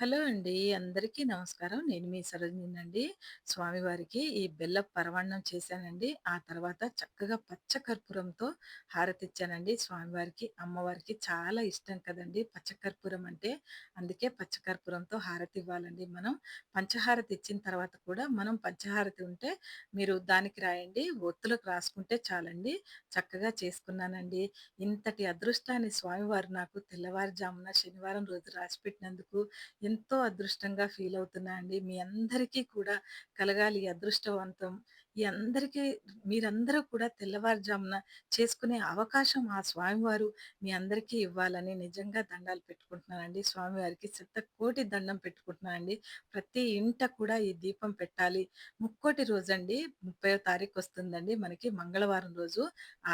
Hello అండి. అందరికీ నమస్కారం. నేను మీ సరోజినినండి. స్వామివారికి ఈ బెల్లపు పరమాన్నం చేశానండి. ఆ తర్వాత చక్కగా పచ్చ కర్పూరంతో హారతిచ్చానండి స్వామివారికి, అమ్మవారికి చాలా ఇష్టం కదండీ పచ్చకర్పూరం అంటే. అందుకే పచ్చకర్పూరంతో హారతివ్వాలండి మనం. పంచహారతి ఇచ్చిన తర్వాత కూడా మనం పంచహారతి ఉంటే మీరు దానికి రాయండి. ఒత్తులకు రాసుకుంటే చాలండి. చక్కగా చేసుకున్నానండి. ఇంతటి అదృష్టాన్ని స్వామివారు నాకు తెల్లవారుజామున శనివారం రోజు రాసిపెట్టినందుకు ఎంతో అదృష్టంగా ఫీల్ అవుతున్నా అండి. మీ అందరికీ కూడా కలగాలి ఈ అదృష్టవంతం. ఈ అందరికీ మీరందరూ కూడా తెల్లవారుజామున చేసుకునే అవకాశం ఆ స్వామివారు మీ అందరికీ ఇవ్వాలని నిజంగా దండాలు పెట్టుకుంటున్నానండి. స్వామివారికి శతకోటి దండం పెట్టుకుంటున్నానండి. ప్రతి ఇంట కూడా ఈ దీపం పెట్టాలి. ముక్కోటి రోజండి 30వ తారీఖు వస్తుందండి మనకి మంగళవారం రోజు.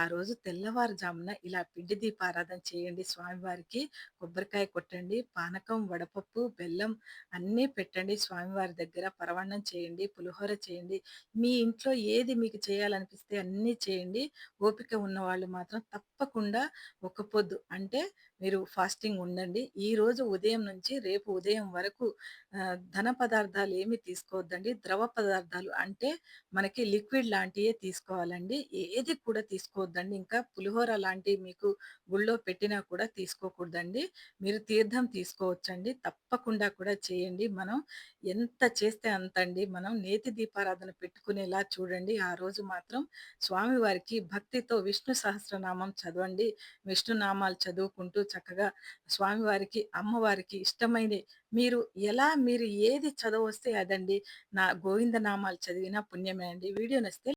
ఆ రోజు తెల్లవారుజామున ఇలా పిండి దీపారాధన చేయండి స్వామివారికి. కొబ్బరికాయ కొట్టండి. పానకం, వడపప్పు, బెల్లం అన్నీ పెట్టండి స్వామివారి దగ్గర. పరమాన్నం చేయండి, పులిహోర చేయండి. మీ ఇంట్లో ఏది మీకు చేయాలనిపిస్తే అన్నీ చేయండి. ఓపిక ఉన్నవాళ్ళు మాత్రం తప్పకుండా ఒక్క పొద్దు అంటే మీరు ఫాస్టింగ్ ఉండండి. ఈరోజు ఉదయం నుంచి రేపు ఉదయం వరకు ఘన పదార్థాలు ఏమి తీసుకోవద్దండి. ద్రవ పదార్థాలు అంటే మనకి లిక్విడ్ లాంటియే తీసుకోవాలండి. ఏది కూడా తీసుకోవద్దండి. ఇంకా పులిహోర లాంటివి మీకు గుళ్ళో పెట్టినా కూడా తీసుకోకూడదండి. మీరు తీర్థం తీసుకోవచ్చండి. తప్పకుండా కూడా చేయండి. మనం ఎంత చేస్తే అంతండి. మనం నేతి దీపారాధన పెట్టుకునేలా చూడండి. ఆ రోజు మాత్రం స్వామివారికి భక్తితో విష్ణు సహస్రనామం చదవండి. విష్ణు నామాలు చదువుకుంటూ చక్కగా స్వామివారికి, అమ్మవారికి ఇష్టమైనయి మీరు ఏది చదవొస్తే అదండి. గోవింద నామాలు చదివినా పుణ్యమే అండి. వీడియో నచ్చితే